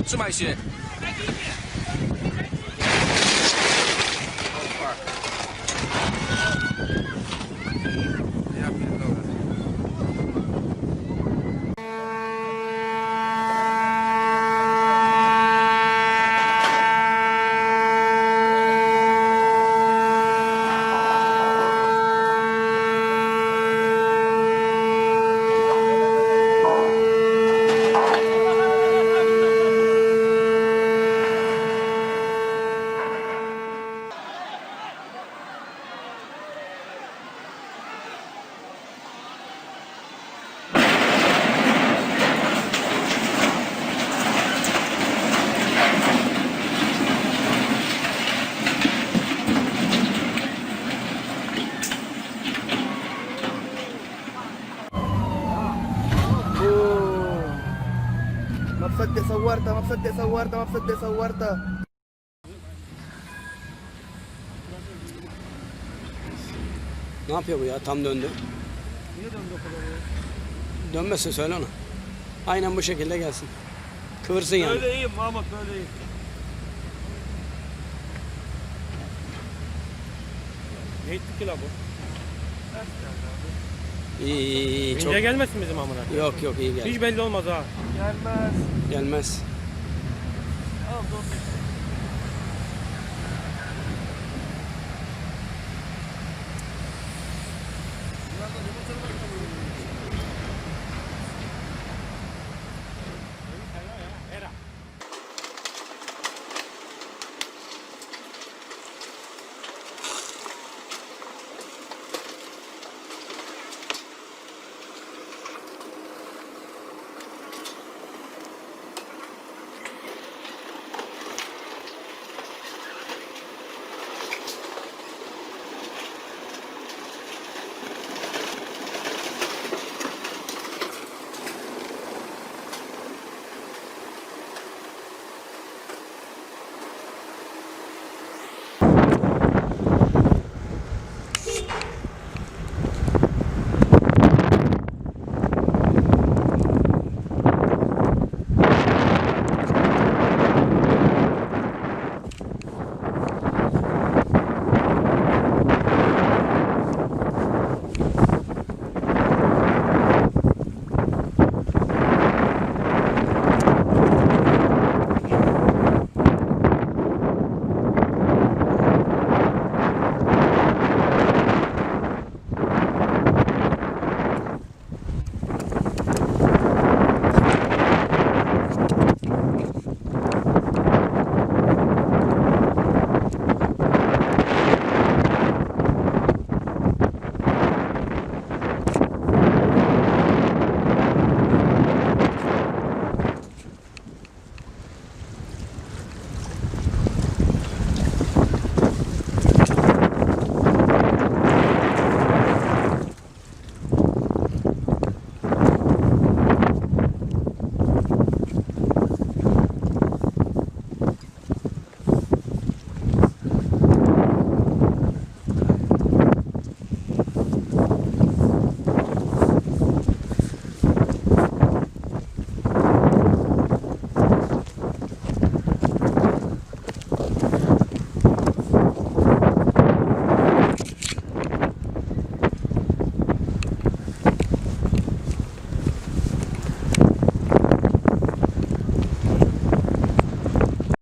trzymaj się. Ja pierdolę. Mapsadya sa warta, mapsadya sa warta, mapsadya sa warta. Ne yapıyor bu ya? Tam döndü. Niye döndü o kadar ya? Dönmesin söyle ona. Aynen bu şekilde gelsin. Kıvırsın yani. Böyle iyiyim Mahmut, böyle iyiyim. Ne ettik ki la bu? İyi çok. İnce gelmesin bizim amına. Yok yok iyi geldi. Hiç belli olmaz ha. Gelmez. Gelmez. Al dur.